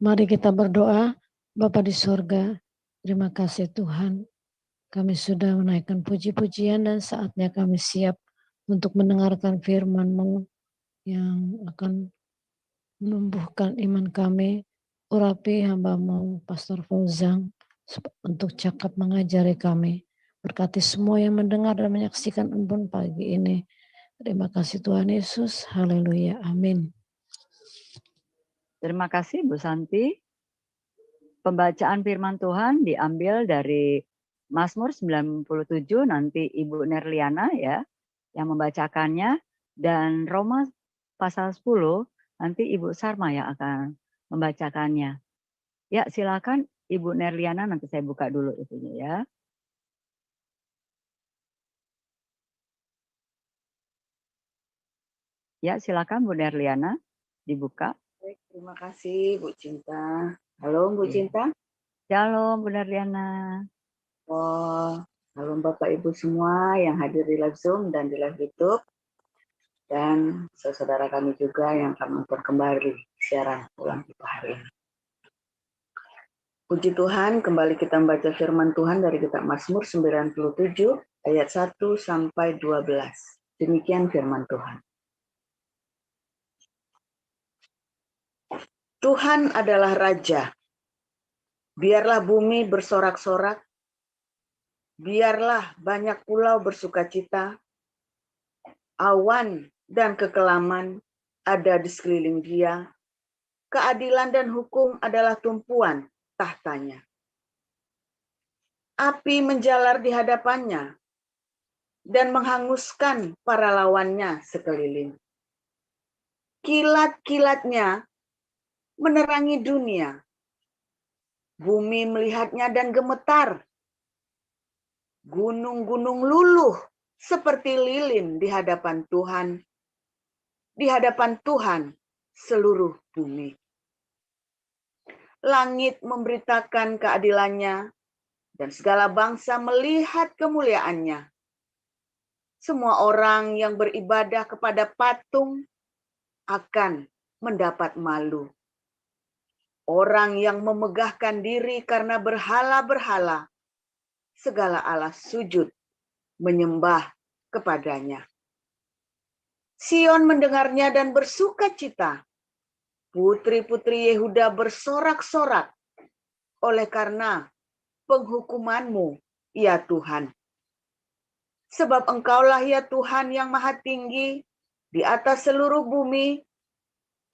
Mari kita berdoa. Bapa di sorga, terima kasih Tuhan. Kami sudah menaikkan puji-pujian dan saatnya kami siap untuk mendengarkan firman-Mu yang akan menumbuhkan iman kami. Urapi hamba-Mu, Pastor Fauzan, untuk cakap mengajari kami. Berkati semua yang mendengar dan menyaksikan embun pagi ini. Terima kasih Tuhan Yesus. Haleluya. Amin. Terima kasih Bu Santi. Pembacaan firman Tuhan diambil dari Mazmur 97, nanti Ibu Nerliana ya yang membacakannya, dan Roma pasal 10 nanti Ibu Sarma yang akan membacakannya. Ya, silakan Ibu Nerliana, nanti saya buka dulu itunya ya. Ya, silakan Bu Nerliana dibuka. Baik, terima kasih Bu Cinta. Halo Bu Cinta. Shalom Bu Nerliana. Oh, halo Bapak Ibu semua yang hadir di live Zoom dan di live YouTube. Dan saudara kami juga yang akan menonton kembali siaran ulang kita hari ini. Puji Tuhan, kembali kita membaca firman Tuhan dari kitab Mazmur 97 ayat 1 sampai 12. Demikian firman Tuhan. Tuhan adalah Raja. Biarlah bumi bersorak-sorak. Biarlah banyak pulau bersukacita. Awan dan kekelaman ada di sekeliling Dia. Keadilan dan hukum adalah tumpuan tahtanya. Api menjalar di hadapannya dan menghanguskan para lawannya sekeliling. Kilat-kilatnya menerangi dunia. Bumi melihatnya dan gemetar. Gunung-gunung luluh seperti lilin di hadapan Tuhan. Di hadapan Tuhan seluruh bumi. Langit memberitakan keadilannya, dan segala bangsa melihat kemuliaannya. Semua orang yang beribadah kepada patung akan mendapat malu. Orang yang memegahkan diri karena berhala-berhala, segala Allah sujud menyembah kepadanya. Sion mendengarnya dan bersukacita. Putri-putri Yehuda bersorak-sorak oleh karena penghukuman-Mu, ya Tuhan. Sebab Engkaulah ya Tuhan yang maha tinggi di atas seluruh bumi.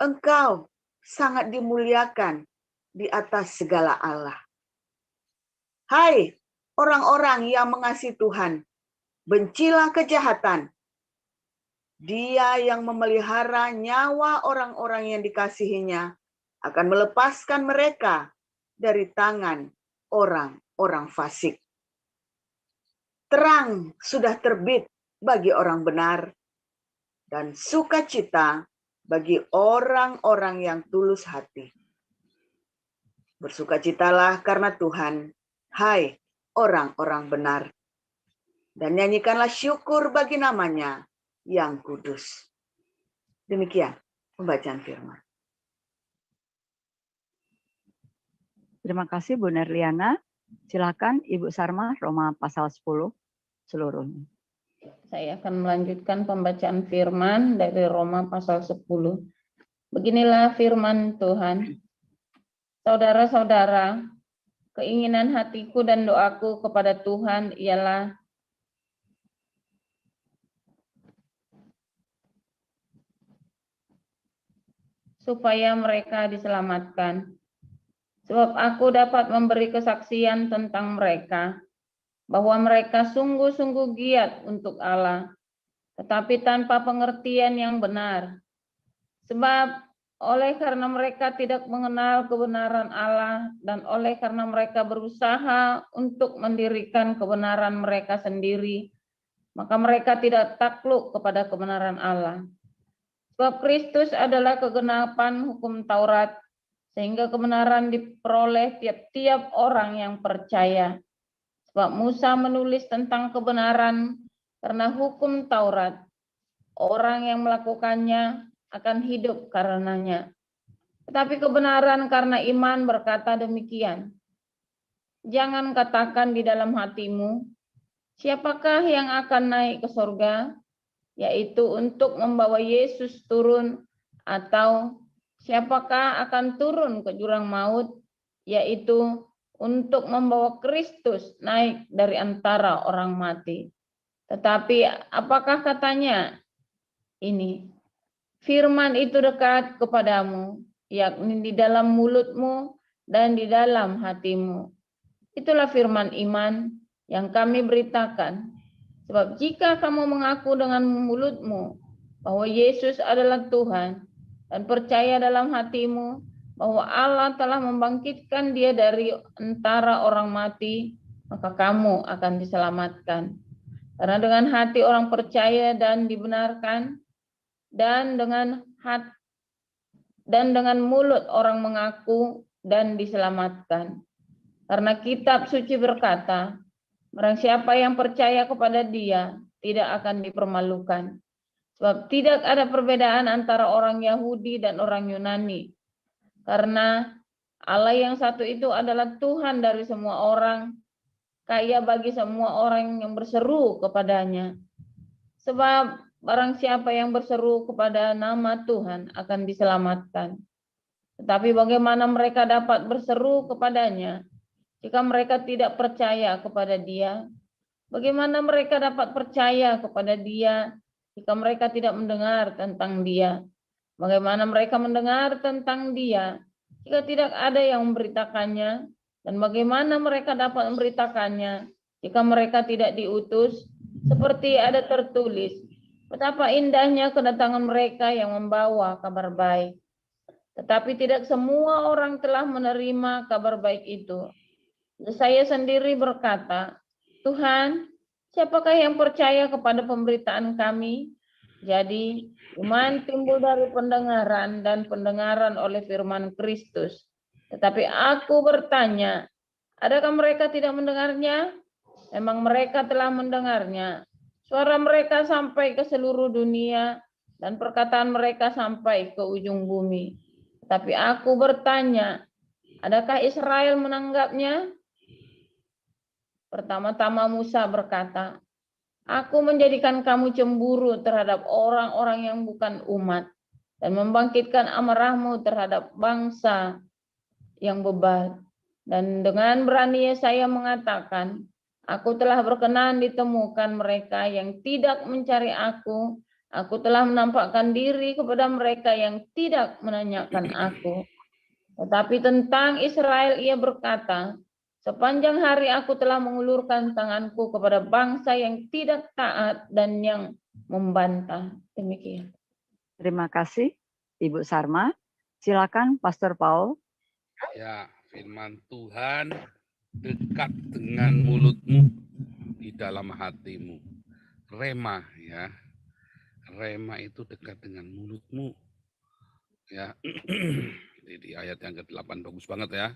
Engkau sangat dimuliakan di atas segala Allah. Hai orang-orang yang mengasihi Tuhan, bencilah kejahatan. Dia yang memelihara nyawa orang-orang yang dikasihinya akan melepaskan mereka dari tangan orang-orang fasik. Terang sudah terbit bagi orang benar, dan sukacita bagi orang-orang yang tulus hati. Bersukacitalah karena Tuhan, hai orang-orang benar, dan nyanyikanlah syukur bagi namanya yang kudus. Demikian pembacaan firman. Terima kasih Bu Nerliana. Silakan Ibu Sarma, Roma pasal 10 seluruhnya. Saya akan melanjutkan pembacaan firman dari Roma pasal 10. Beginilah firman Tuhan. Saudara-saudara, keinginan hatiku dan doaku kepada Tuhan ialah supaya mereka diselamatkan. Sebab aku dapat memberi kesaksian tentang mereka, bahwa mereka sungguh-sungguh giat untuk Allah, tetapi tanpa pengertian yang benar. Sebab oleh karena mereka tidak mengenal kebenaran Allah, dan oleh karena mereka berusaha untuk mendirikan kebenaran mereka sendiri, maka mereka tidak takluk kepada kebenaran Allah. Sebab Kristus adalah kegenapan hukum Taurat, sehingga kebenaran diperoleh tiap-tiap orang yang percaya. Sebab Musa menulis tentang kebenaran karena hukum Taurat. Orang yang melakukannya akan hidup karenanya. Tetapi kebenaran karena iman berkata demikian. Jangan katakan di dalam hatimu, siapakah yang akan naik ke surga, yaitu untuk membawa Yesus turun, atau siapakah akan turun ke jurang maut, yaitu untuk membawa Kristus naik dari antara orang mati. Tetapi apakah katanya ini? Firman itu dekat kepadamu, yakni di dalam mulutmu dan di dalam hatimu. Itulah firman iman yang kami beritakan. Sebab jika kamu mengaku dengan mulutmu bahwa Yesus adalah Tuhan dan percaya dalam hatimu bahwa Allah telah membangkitkan dia dari antara orang mati, maka kamu akan diselamatkan. Karena dengan hati orang percaya dan dibenarkan, dan dengan mulut orang mengaku dan diselamatkan. Karena kitab suci berkata, barang siapa yang percaya kepada dia tidak akan dipermalukan. Sebab tidak ada perbedaan antara orang Yahudi dan orang Yunani. Karena Allah yang satu itu adalah Tuhan dari semua orang, kaya bagi semua orang yang berseru kepadanya. Sebab barang siapa yang berseru kepada nama Tuhan akan diselamatkan. Tetapi bagaimana mereka dapat berseru kepadanya jika mereka tidak percaya kepada dia? Bagaimana mereka dapat percaya kepada dia jika mereka tidak mendengar tentang dia? Bagaimana mereka mendengar tentang dia jika tidak ada yang memberitakannya? Dan bagaimana mereka dapat memberitakannya jika mereka tidak diutus? Seperti ada tertulis, betapa indahnya kedatangan mereka yang membawa kabar baik. Tetapi tidak semua orang telah menerima kabar baik itu. Saya sendiri berkata, Tuhan, siapakah yang percaya kepada pemberitaan kami? Jadi, iman timbul dari pendengaran dan pendengaran oleh firman Kristus. Tetapi aku bertanya, adakah mereka tidak mendengarnya? Memang mereka telah mendengarnya. Suara mereka sampai ke seluruh dunia dan perkataan mereka sampai ke ujung bumi. Tapi aku bertanya, adakah Israel menanggapnya? Pertama-tama Musa berkata, aku menjadikan kamu cemburu terhadap orang-orang yang bukan umat dan membangkitkan amarahmu terhadap bangsa yang bebal. Dan dengan berani saya mengatakan, aku telah berkenan ditemukan mereka yang tidak mencari aku. Aku telah menampakkan diri kepada mereka yang tidak menanyakan aku. Tetapi tentang Israel ia berkata, sepanjang hari aku telah mengulurkan tanganku kepada bangsa yang tidak taat dan yang membantah. Demikian. Terima kasih, Ibu Sarma. Silakan, Pastor Paul. Ya, firman Tuhan dekat dengan mulutmu, di dalam hatimu. Rema, ya. Rema itu dekat dengan mulutmu. Ya. Di ayat yang ke-8 bagus banget ya.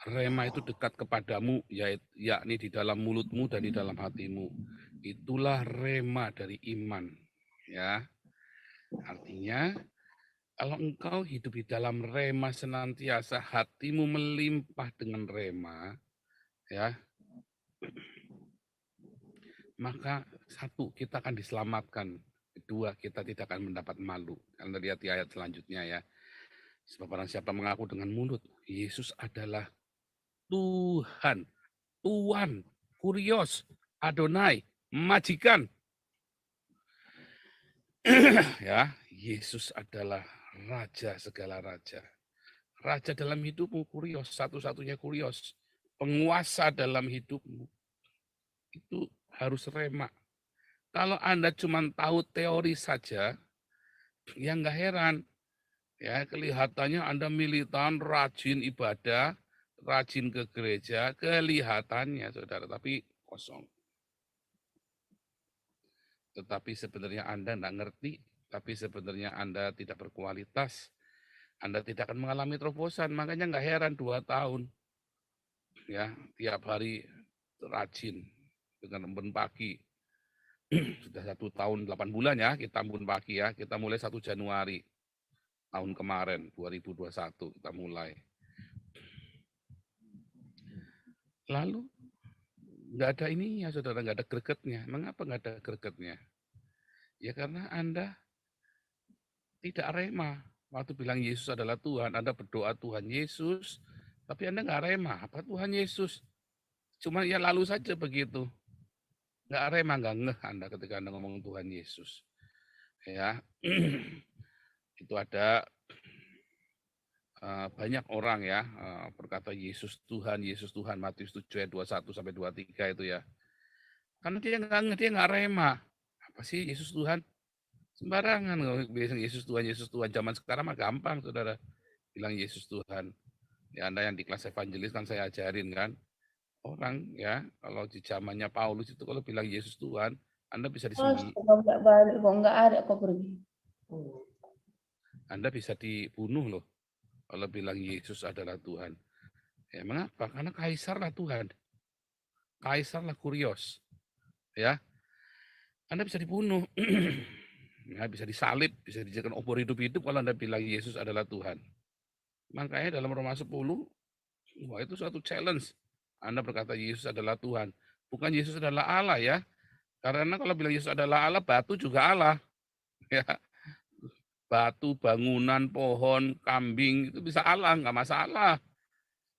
Rema itu dekat kepadamu, yakni di dalam mulutmu dan di dalam hatimu. Itulah rema dari iman. Ya. Artinya, kalau engkau hidup di dalam rema senantiasa, hatimu melimpah dengan rema, ya, maka satu, kita akan diselamatkan. Kedua, kita tidak akan mendapat malu. Anda lihat di ayat selanjutnya ya. Sebab barang siapa mengaku dengan mulut, Yesus adalah Tuhan, Tuan, Kurios, Adonai, Majikan. Ya, Yesus adalah Raja segala Raja. Raja dalam hidupmu, Kurios, satu-satunya Kurios. Penguasa dalam hidupmu. Itu harus rema. Kalau Anda cuma tahu teori saja, ya nggak heran. Ya, kelihatannya Anda militan, rajin ibadah, rajin ke gereja, kelihatannya saudara, tapi kosong. Tetapi sebenarnya Anda nggak ngerti, tapi sebenarnya Anda tidak berkualitas. Anda tidak akan mengalami terobosan, makanya nggak heran 2 tahun. Ya, tiap hari rajin dengan pagi, sudah 1 tahun 8 bulan ya, kita pun pagi ya, kita mulai 1 Januari tahun kemarin, 2021 kita mulai. Lalu, nggak ada ininya, saudara, nggak ada gregetnya. Mengapa nggak ada gregetnya? Ya karena Anda tidak rema. Waktu bilang Yesus adalah Tuhan, Anda berdoa Tuhan Yesus, tapi Anda nggak rema. Apa Tuhan Yesus? Cuma ya lalu saja begitu. Nggak rema, nggak ngeh Anda ketika Anda ngomong Tuhan Yesus. Ya, itu ada banyak orang ya berkata Yesus Tuhan, Matius 7 ayat 21 sampai 23 itu ya. Karena dia nggak rema. Apa sih Yesus Tuhan? Sembarangan bilang Yesus Tuhan. Zaman sekarang mah gampang, saudara. Bilang Yesus Tuhan. Ya Anda yang di kelas evangelis kan saya ajarin kan. Orang ya, kalau di zamannya Paulus itu kalau bilang Yesus Tuhan, Anda bisa disembunyi. Nggak balik, kok nggak ada, kok pergi. Anda bisa dibunuh loh. Kalau bilang Yesus adalah Tuhan. Ya, mengapa? Karena kaisarlah Tuhan. Kaisarlah kurios. Ya. Anda bisa dibunuh. Ya, bisa disalib, bisa dijadikan obor hidup-hidup kalau Anda bilang Yesus adalah Tuhan. Makanya dalam Roma 10, wah itu suatu challenge. Anda berkata Yesus adalah Tuhan. Bukan Yesus adalah Allah ya. Karena kalau bilang Yesus adalah Allah, batu juga Allah. Ya. Batu, bangunan, pohon, kambing, itu bisa Allah, nggak masalah.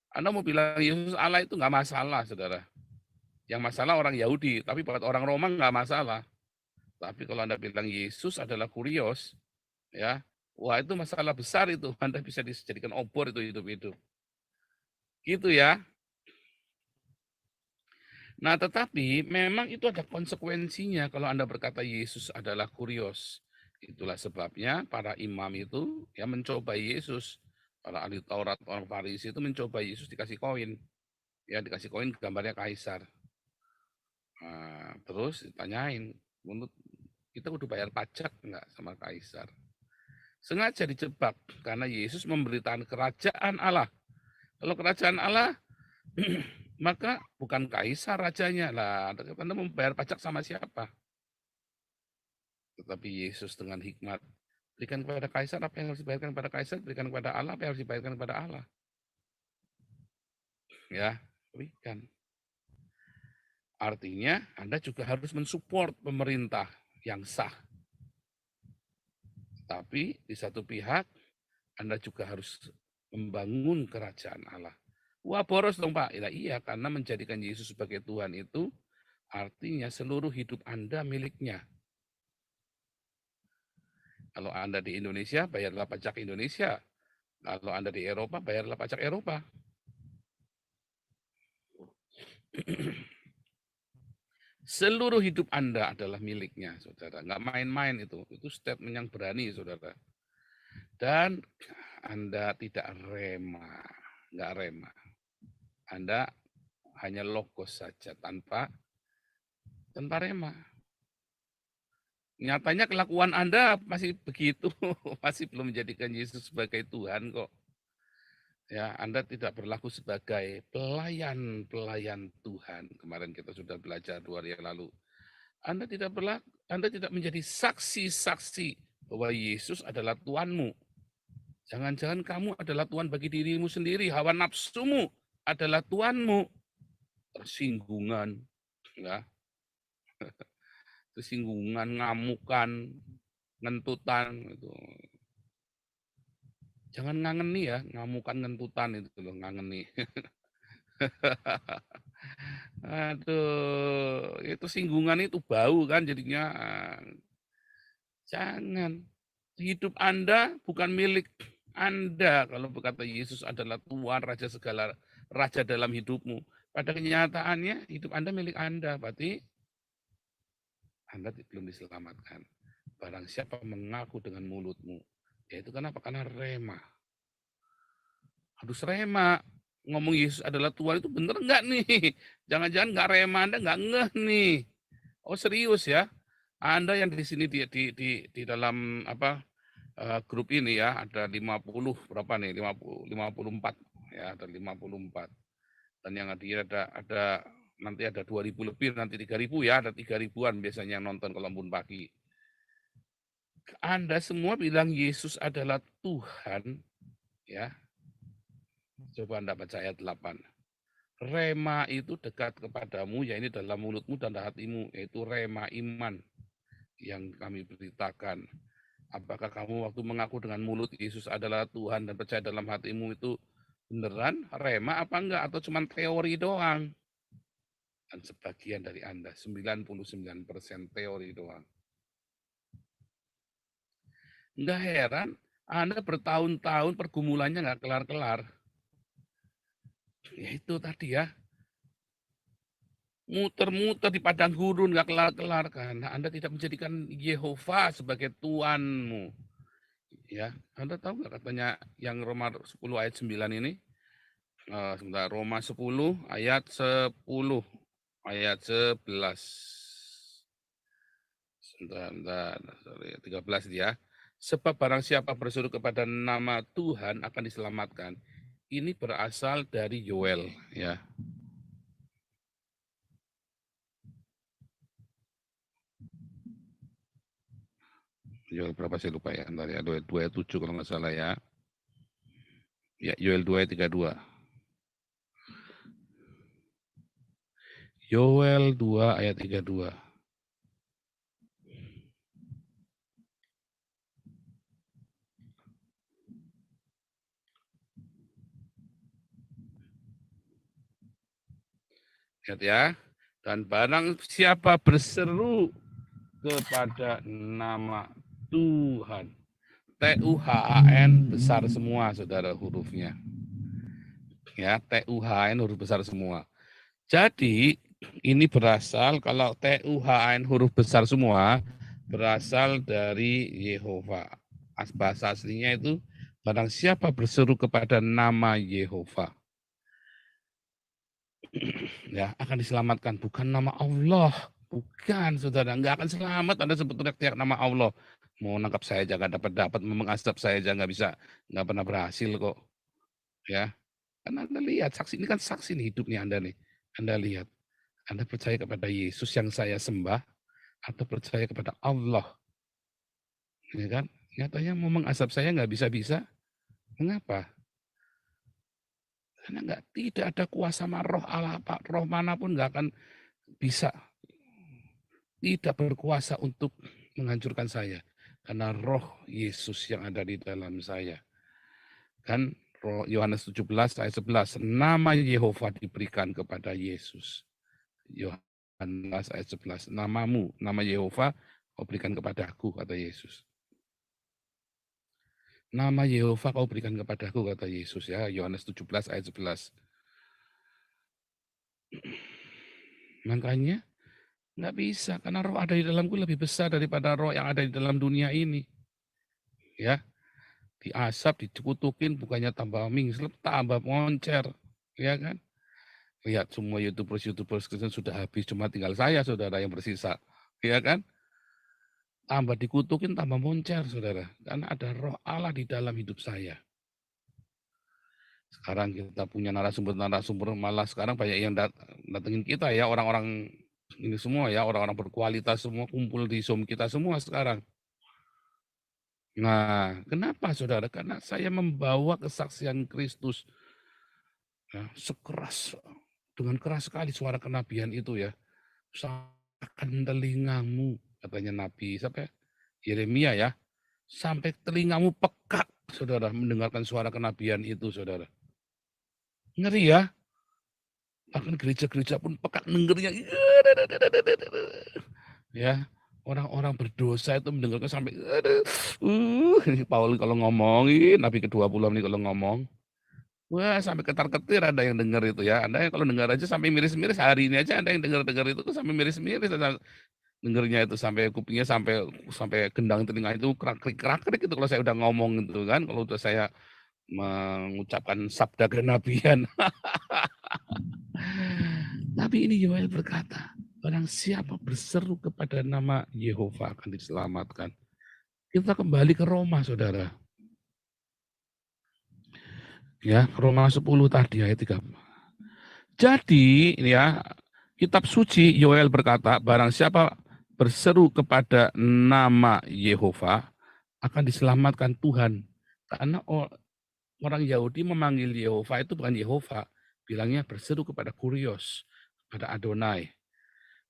Anda mau bilang Yesus Allah itu nggak masalah, saudara. Yang masalah orang Yahudi, tapi buat orang Roma nggak masalah. Tapi kalau Anda bilang Yesus adalah kurios, ya, wah itu masalah besar itu. Anda bisa dijadikan obor itu hidup-hidup. Gitu ya. Nah, tetapi memang itu ada konsekuensinya kalau Anda berkata Yesus adalah kurios. Itulah sebabnya para imam itu ya mencoba Yesus. Para ahli Taurat, orang Farisi itu mencoba Yesus dikasih koin. Ya, dikasih koin gambarnya kaisar. Nah, terus ditanyain, menurut kita udah bayar pajak enggak sama kaisar? Sengaja dijebak karena Yesus memberitakan kerajaan Allah. Kalau kerajaan Allah, maka bukan kaisar rajanya. Lah, Anda membayar pajak sama siapa? Tetapi Yesus dengan hikmat, berikan kepada kaisar apa yang harus dibayarkan kepada kaisar, berikan kepada Allah apa yang harus dibayarkan kepada Allah. Ya, berikan. Artinya Anda juga harus mensupport pemerintah yang sah. Tapi di satu pihak Anda juga harus membangun kerajaan Allah. Wah boros dong Pak. Ya, iya, karena menjadikan Yesus sebagai Tuhan itu artinya seluruh hidup Anda miliknya. Kalau Anda di Indonesia, bayarlah pajak Indonesia. Kalau Anda di Eropa, bayarlah pajak Eropa. Seluruh hidup Anda adalah miliknya, saudara. Nggak main-main itu. Itu statement yang berani, saudara. Dan Anda tidak rema. Nggak rema. Anda hanya logos saja tanpa rema. Nyatanya kelakuan Anda masih begitu, masih belum menjadikan Yesus sebagai Tuhan kok. Ya, Anda tidak berlaku sebagai pelayan Tuhan. Kemarin kita sudah belajar 2 hari yang lalu. Anda tidak menjadi saksi-saksi bahwa Yesus adalah Tuhanmu. Jangan-jangan kamu adalah Tuhan bagi dirimu sendiri, hawa nafsumu adalah Tuhanmu. Tersinggungan, ya. Tersinggungan, ngamukan, ngentutan itu. Jangan ngangeni ya, ngamukan, ngentutan itu loh, ngangeni. Aduh, itu singgungan itu bau kan jadinya. Jangan. Hidup Anda bukan milik Anda. Kalau berkata Yesus adalah Tuhan, Raja segala, Raja dalam hidupmu. Pada kenyataannya hidup Anda milik Anda. Berarti Anda belum diselamatkan. Barang siapa mengaku dengan mulutmu. Yaitu kenapa? Karena rema. Harus rema. Ngomong Yesus adalah Tuhan itu bener nggak nih? Jangan-jangan nggak rema, Anda nggak ngeh nih. Oh serius ya? Anda yang di sini di dalam apa grup ini ya ada 50 berapa nih? 54 ya, ada 54. Dan yang hadir ada nanti ada 2.000 lebih, nanti 3.000 ya, ada 3.000-an biasanya yang nonton kalau Embun Pagi. Anda semua bilang Yesus adalah Tuhan, ya. Coba Anda baca ayat 8. Rema itu dekat kepadamu, ya ini dalam mulutmu dan hatimu, yaitu rema iman yang kami beritakan. Apakah kamu waktu mengaku dengan mulut Yesus adalah Tuhan dan percaya dalam hatimu itu beneran rema apa enggak, atau cuma teori doang? Dan sebagian dari Anda, 99% teori doang. Enggak heran, Anda bertahun-tahun pergumulannya enggak kelar-kelar. Ya itu tadi ya, muter-muter di padang gurun nggak kelar-kelar karena Anda tidak menjadikan Yehova sebagai Tuanmu. Ya, Anda tahu nggak katanya yang Roma 10 ayat 9 ini? Sebentar, Roma 10 ayat 10 ayat 11. Sebentar, 13 dia. Sebab barang siapa berseru kepada nama Tuhan akan diselamatkan. Ini berasal dari Yoel, ya. Yoel berapa saya lupa ya, ntar ya, 2:7 kalau nggak salah ya. Ya, Yoel 2:32. Yoel 2 ayat 32. Lihat ya, dan barang siapa berseru kepada nama Tuhan, T-U-H-A-N besar semua, saudara, hurufnya. Ya, T-U-H-A-N huruf besar semua. Jadi ini berasal, kalau T-U-H-A-N huruf besar semua, berasal dari Yehova. Bahasa aslinya itu, barang siapa berseru kepada nama Yehova, ya akan diselamatkan. Bukan nama Allah, bukan, saudara, nggak akan selamat Anda sebut teriak-teriak nama Allah. Mau nangkap saya aja nggak dapat, mau mengasap saya aja nggak bisa, nggak pernah berhasil kok, ya. Karena Anda lihat, saksi ini kan saksi nih hidupnya Anda nih. Anda lihat, Anda percaya kepada Yesus yang saya sembah atau percaya kepada Allah, ya kan? Nyatanya mau mengasap saya nggak bisa-bisa. Mengapa? Karena tidak ada kuasa roh Allah, roh manapun nggak akan bisa, tidak berkuasa untuk menghancurkan saya. Karena roh Yesus yang ada di dalam saya. Kan roh Yohanes 17 ayat 11, nama Yehova diberikan kepada Yesus. Yohanes ayat 11, namamu, nama Yehova kau berikan kepadaku, kata Yesus. Nama Yehova kau berikan kepadaku, kata Yesus, ya. Yohanes 17 ayat 11. Makanya nggak bisa, karena roh ada di dalamku lebih besar daripada roh yang ada di dalam dunia ini. Ya, diasap, dikutukin, bukannya tambah mingslep, tambah moncer, ya kan? Lihat semua YouTubers Kristen sudah habis, cuma tinggal saya, saudara, yang bersisa, ya kan? Tambah dikutukin, tambah moncer, saudara, karena ada roh Allah di dalam hidup saya. Sekarang kita punya narasumber, malah sekarang banyak yang datengin kita ya, orang-orang ini semua ya, orang-orang berkualitas semua kumpul di Zoom kita semua sekarang. Nah, kenapa, saudara? Karena saya membawa kesaksian Kristus, ya, dengan keras sekali suara kenabian itu ya. Usahakan telingamu, katanya Nabi sampai Yeremia ya, sampai telingamu peka, saudara, mendengarkan suara kenabian itu, saudara. Ngeri ya. Bahkan gereja-gereja pun peka dengernya. Ya, orang-orang berdosa itu mendengarkan sampai Paul kalau ngomongin, Nabi ke-20 ini kalau ngomong, wah sampai ketar-ketir ada yang dengar itu ya. Anda kalau dengar aja sampai miris-miris, hari ini aja ada yang dengar itu tuh sampai miris-miris, dengernya itu sampai kupingnya sampai gendang telinga itu kerak-kerik itu kalau saya udah ngomong itu kan, kalau udah saya mengucapkan sabda kenabian. Tapi ini Yoel berkata, barang siapa berseru kepada nama Yehova akan diselamatkan. Kita kembali ke Roma, saudara. Ya, Roma 10 tadi ayat 3. Jadi, ini ya, Kitab suci Yoel berkata, barang siapa berseru kepada nama Yehova akan diselamatkan Tuhan. Karena orang Yahudi memanggil Yehova itu bukan Yehova, bilangnya berseru kepada Kurios, kepada Adonai.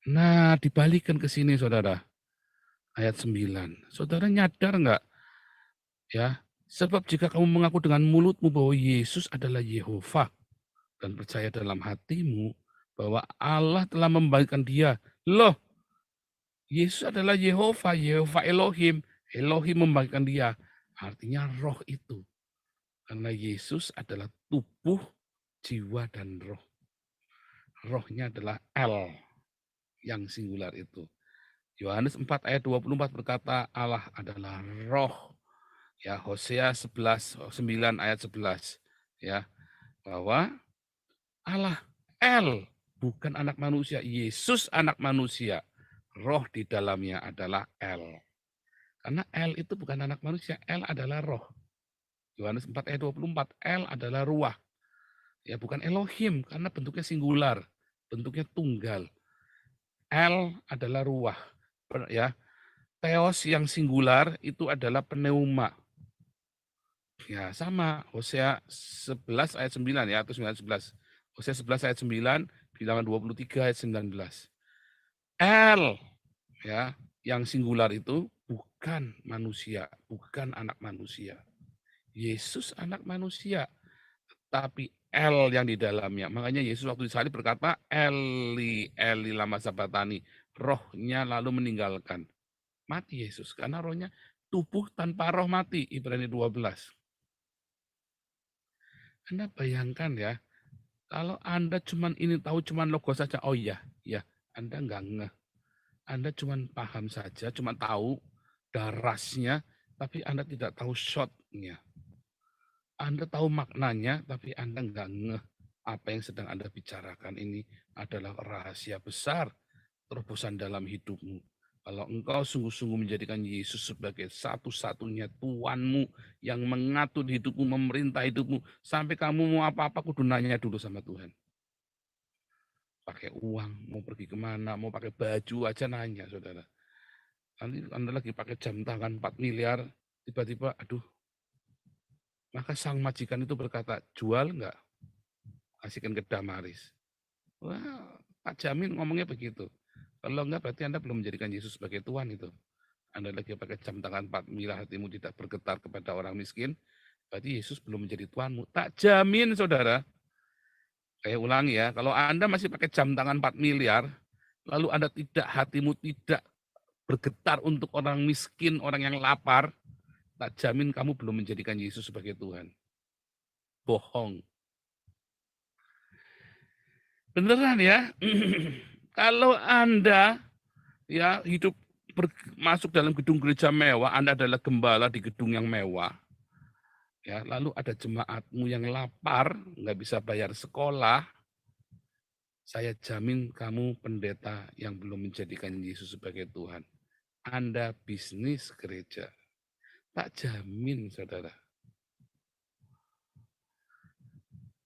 Nah, dibalikkan ke sini saudara. Ayat 9. Saudara nyadar enggak? Ya, sebab jika kamu mengaku dengan mulutmu bahwa Yesus adalah Yehova dan percaya dalam hatimu bahwa Allah telah membagikan dia. Loh, Yesus adalah Yehova, Yehova Elohim. Elohim membagikan dia. Artinya roh itu. Karena Yesus adalah tubuh, jiwa, dan roh. Rohnya adalah El yang singular itu. Yohanes 4 ayat 24 berkata Allah adalah roh. Ya, Hosea 9 ayat 11. Ya, bahwa Allah El bukan anak manusia, Yesus anak manusia. Roh di dalamnya adalah El. Karena El itu bukan anak manusia, El adalah roh. Yohanes 4 ayat 24, El adalah ruah. Ya, bukan Elohim karena bentuknya singular, bentuknya tunggal. El adalah ruah. Ya, Theos yang singular itu adalah pneuma. Ya, sama. Hosea 11 ayat 9 ya, atau 9-11. Hosea 11 ayat 9, bilangan 23 ayat 19. El ya, yang singular itu bukan manusia, bukan anak manusia. Yesus anak manusia, tapi El yang di dalamnya. Makanya Yesus waktu disalib berkata, Eli, Eli lama sabatani. Rohnya lalu meninggalkan. Mati Yesus, karena rohnya tubuh tanpa roh mati, Ibrani 12. Anda bayangkan ya, kalau Anda cuman ini tahu cuman logo saja, oh iya, ya, Anda nggak ngeh. Anda cuman paham saja, cuman tahu darasnya, tapi Anda tidak tahu shotnya. Anda tahu maknanya, tapi Anda nggak ngeh apa yang sedang Anda bicarakan ini adalah rahasia besar terobosan dalam hidupmu. Kalau engkau sungguh-sungguh menjadikan Yesus sebagai satu-satunya Tuhanmu yang mengatur hidupmu, memerintah hidupmu, sampai kamu mau apa-apa kudu nanya dulu sama Tuhan. Pakai uang, mau pergi kemana, mau pakai baju aja nanya, saudara. Nanti Anda lagi pakai jam tangan 4 miliar, tiba-tiba, aduh, maka sang majikan itu berkata, jual enggak? Kasihkan ke Damaris. Wah, tak jamin ngomongnya begitu. Kalau enggak, berarti Anda belum menjadikan Yesus sebagai Tuhan itu. Anda lagi pakai jam tangan 4 miliar, hatimu tidak bergetar kepada orang miskin, berarti Yesus belum menjadi Tuhanmu. Tak jamin, saudara. Saya ulangi ya, kalau Anda masih pakai jam tangan 4 miliar, lalu Anda tidak, hatimu tidak bergetar untuk orang miskin, orang yang lapar, tak jamin kamu belum menjadikan Yesus sebagai Tuhan. Bohong. Beneran ya, kalau Anda ya hidup masuk dalam gedung gereja mewah, Anda adalah gembala di gedung yang mewah, ya, lalu ada jemaatmu yang lapar, nggak bisa bayar sekolah, saya jamin kamu pendeta yang belum menjadikan Yesus sebagai Tuhan. Anda bisnis gereja. Tak jamin, saudara.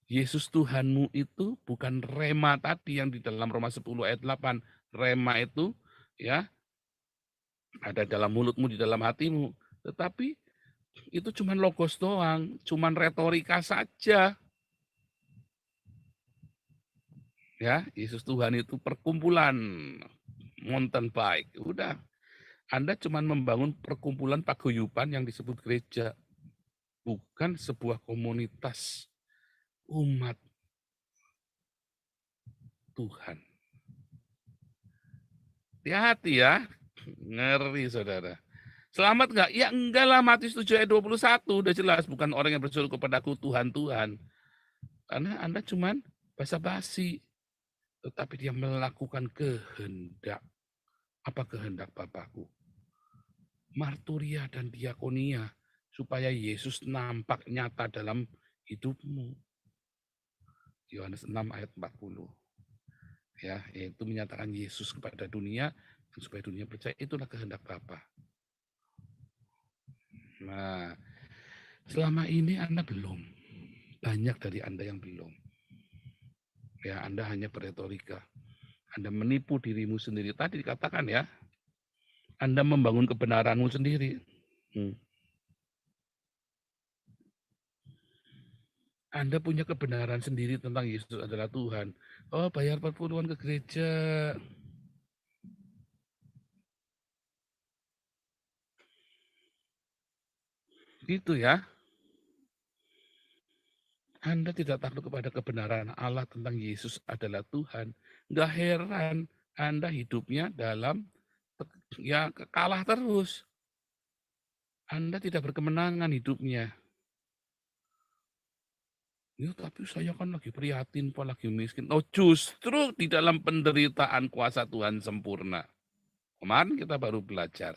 Yesus Tuhanmu itu bukan rema tadi yang di dalam Roma 10 ayat 8. Rema itu ya ada dalam mulutmu, di dalam hatimu. Tetapi itu cuma logos doang, cuma retorika saja. Ya, Yesus Tuhan itu perkumpulan mountain bike. Udah, Anda cuma membangun perkumpulan paguyuban yang disebut gereja. Bukan sebuah komunitas umat Tuhan. Hati-hati ya, ngeri saudara. Selamat enggak? Ya enggak lah, Matius 7 ayat 21 udah jelas, bukan orang yang berseru kepadaku Tuhan, Tuhan. Karena Anda cuman basa-basi, tetapi dia melakukan kehendak. Apa kehendak Bapakku? Marturia dan diakonia, supaya Yesus nampak nyata dalam hidupmu. Yohanes 6 ayat 40. Ya, yaitu menyatakan Yesus kepada dunia, dan supaya dunia percaya, itulah kehendak Bapa. Nah, selama ini Anda belum. Banyak dari Anda yang belum. Ya, Anda hanya berretorika. Anda menipu dirimu sendiri. Tadi dikatakan ya, Anda membangun kebenaranmu sendiri. Anda punya kebenaran sendiri tentang Yesus adalah Tuhan. Oh, bayar perpuluhan ke gereja. Gitu ya. Anda tidak takut kepada kebenaran Allah tentang Yesus adalah Tuhan. Nggak heran Anda hidupnya dalam ya kalah terus. Anda tidak berkemenangan hidupnya. Ya, tapi saya kan lagi prihatin, Pak, lagi miskin. Oh, justru di dalam penderitaan kuasa Tuhan sempurna. Kemarin kita baru belajar.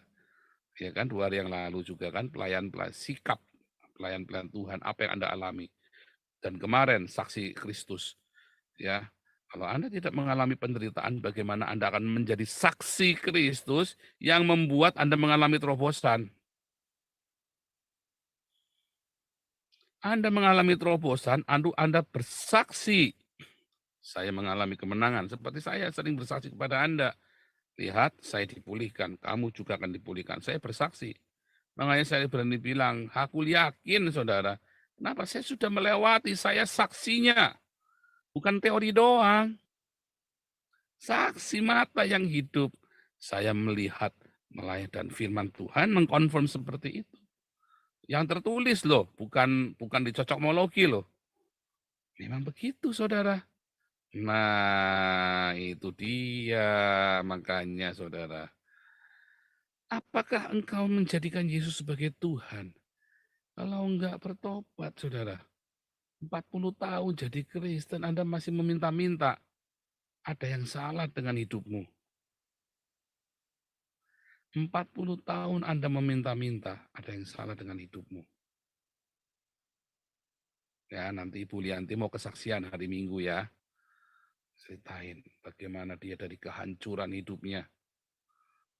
Ya kan, 2 hari yang lalu juga kan, sikap pelayan-pelayan Tuhan, apa yang Anda alami. Dan kemarin, saksi Kristus. Ya, kalau Anda tidak mengalami penderitaan, bagaimana Anda akan menjadi saksi Kristus yang membuat Anda mengalami terobosan. Anda mengalami terobosan, Anda bersaksi. Saya mengalami kemenangan, seperti saya sering bersaksi kepada Anda. Lihat, saya dipulihkan, kamu juga akan dipulihkan. Saya bersaksi. Makanya saya berani bilang, aku yakin saudara, kenapa saya sudah melewati, saya saksinya. Bukan teori doang. Saksi mata yang hidup. Saya melihat, melayani dan firman Tuhan mengkonfirm seperti itu. Yang tertulis loh, bukan dicocokmologi loh. Memang begitu saudara. Nah, itu dia makanya saudara. Apakah engkau menjadikan Yesus sebagai Tuhan? Kalau enggak bertobat saudara, 40 tahun jadi Kristen Anda masih meminta-minta. Ada yang salah dengan hidupmu. 40 tahun Anda meminta-minta, ada yang salah dengan hidupmu. Ya, nanti Ibu Lianti mau kesaksian hari Minggu ya. Ceritain bagaimana dia dari kehancuran hidupnya.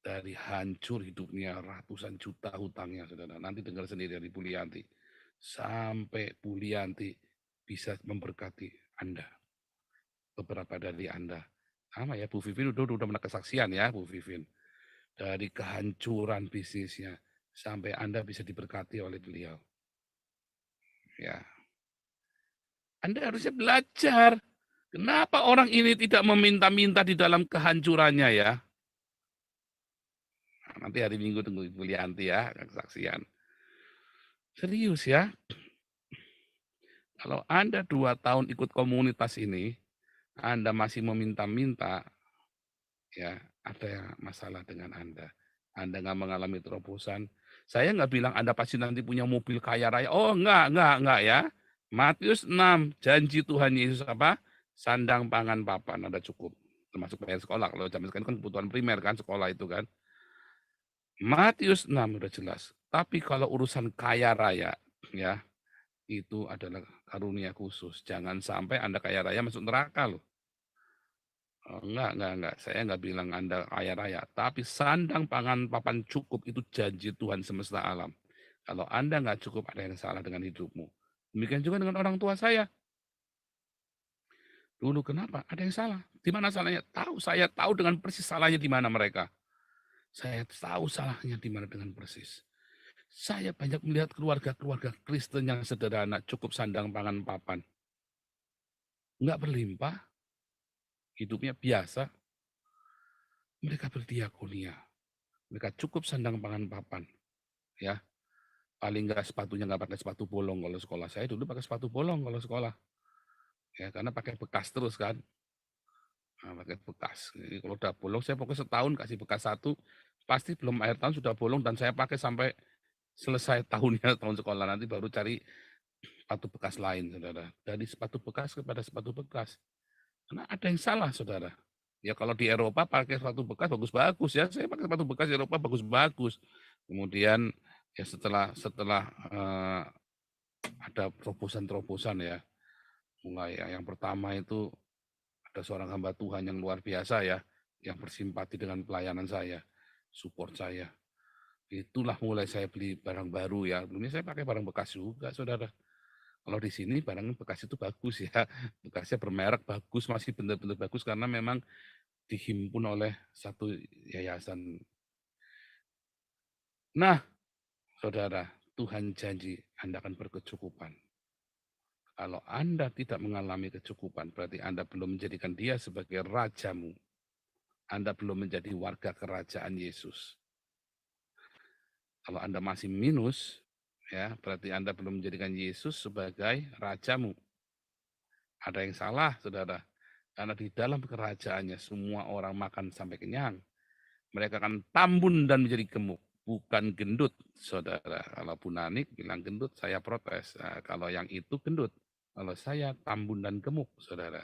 Dari hancur hidupnya, ratusan juta hutangnya, saudara. Nanti dengar sendiri dari Bu Lianti. Sampai Bu Lianti bisa memberkati Anda. Beberapa dari Anda. Sama ya, Bu Vivin udah pernah kesaksian ya, Bu Vivin. Dari kehancuran bisnisnya, sampai Anda bisa diberkati oleh beliau. Ya. Anda harusnya belajar. Kenapa orang ini tidak meminta-minta di dalam kehancurannya ya? Nah, nanti hari Minggu tunggu Ibu Lianti ya, kesaksian. Serius ya. Kalau Anda 2 tahun ikut komunitas ini, Anda masih meminta-minta, ya ada masalah dengan Anda. Anda nggak mengalami terobosan. Saya nggak bilang Anda pasti nanti punya mobil kaya raya. Oh, enggak ya. Matius 6, janji Tuhan Yesus apa? Sandang, pangan, papan, Anda cukup. Termasuk bayar sekolah. Kalau zaman sekarang kan kebutuhan primer kan, sekolah itu kan. Matius 6 udah jelas. Tapi kalau urusan kaya raya, ya itu adalah karunia khusus. Jangan sampai Anda kaya raya masuk neraka loh. Oh, enggak. Saya enggak bilang Anda kaya raya. Tapi sandang, pangan, papan cukup itu janji Tuhan semesta alam. Kalau Anda enggak cukup, ada yang salah dengan hidupmu. Demikian juga dengan orang tua saya. Dulu kenapa? Ada yang salah. Di mana salahnya? Saya tahu dengan persis salahnya di mana mereka. Saya tahu salahnya di mana dengan persis. Saya banyak melihat keluarga-keluarga Kristen yang sederhana, cukup sandang, pangan, papan. Enggak berlimpah, hidupnya biasa. Mereka berdiakonia. Mereka cukup sandang, pangan, papan. Ya, paling enggak sepatunya enggak pakai sepatu bolong kalau sekolah. Saya dulu pakai sepatu bolong kalau sekolah. Ya, karena pakai bekas terus kan. Nah, pakai bekas. Jadi kalau udah bolong, saya pokoknya setahun kasih bekas satu, pasti belum akhir tahun sudah bolong dan saya pakai sampai selesai tahunnya, tahun sekolah nanti baru cari sepatu bekas lain, saudara. Dari sepatu bekas kepada sepatu bekas. Karena ada yang salah, saudara. Ya kalau di Eropa pakai sepatu bekas bagus-bagus ya. Saya pakai sepatu bekas di Eropa bagus-bagus. Kemudian ya setelah ada terobosan-terobosan ya. Mulai yang pertama itu ada seorang hamba Tuhan yang luar biasa ya, yang bersimpati dengan pelayanan saya, support saya. Itulah mulai saya beli barang baru ya. Dulunya saya pakai barang bekas juga, saudara. Kalau di sini barang bekas itu bagus ya, bekasnya bermerek bagus, masih benar-benar bagus karena memang dihimpun oleh satu yayasan. Nah, saudara, Tuhan janji Anda akan berkecukupan. Kalau Anda tidak mengalami kecukupan, berarti Anda belum menjadikan dia sebagai rajamu. Anda belum menjadi warga kerajaan Yesus. Kalau Anda masih minus, ya berarti Anda belum menjadikan Yesus sebagai rajamu. Ada yang salah, saudara. Karena di dalam kerajaannya semua orang makan sampai kenyang. Mereka akan tambun dan menjadi gemuk, bukan gendut, saudara. Kalau Bu Nanik bilang gendut, saya protes. Nah, kalau yang itu gendut, kalau saya tambun dan gemuk, saudara.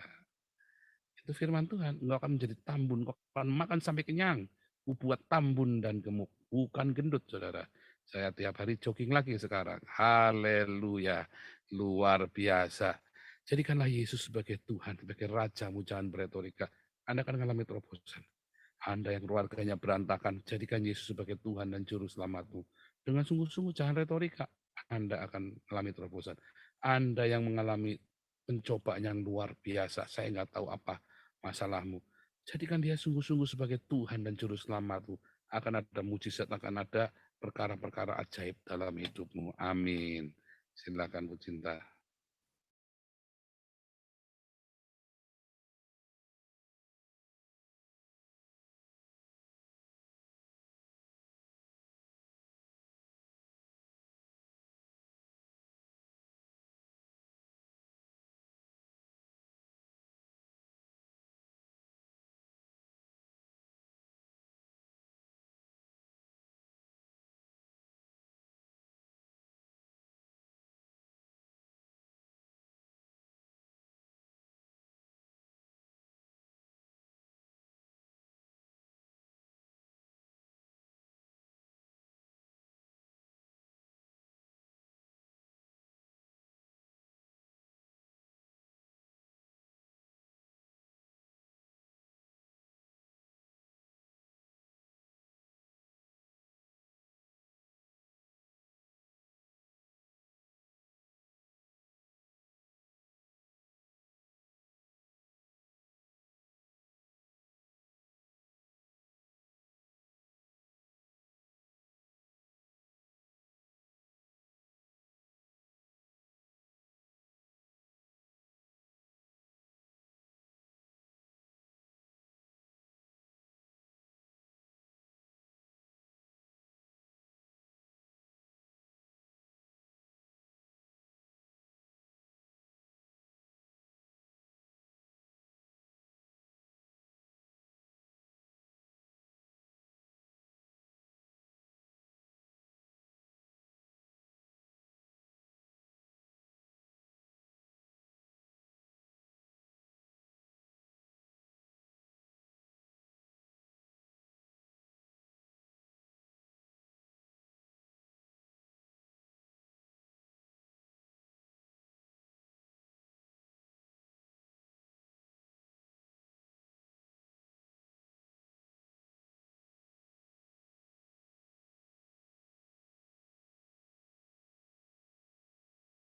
Itu firman Tuhan. Engkau akan menjadi tambun, engkau akan makan sampai kenyang. Ku buat tambun dan gemuk, bukan gendut, saudara. Saya tiap hari jogging lagi sekarang. Haleluya, luar biasa. Jadikanlah Yesus sebagai Tuhan, sebagai Rajamu, jangan beretorika. Anda akan mengalami terobosan. Anda yang keluarganya berantakan, jadikan Yesus sebagai Tuhan dan Juru Selamatmu. Dengan sungguh-sungguh, jangan retorika. Anda akan mengalami terobosan. Anda yang mengalami pencobaan yang luar biasa, saya nggak tahu apa masalahmu. Jadikan dia sungguh-sungguh sebagai Tuhan dan Juru Selamatmu. Akan ada mujizat, akan ada perkara-perkara ajaib dalam hidupmu. Amin. Silakan Bu Cinta.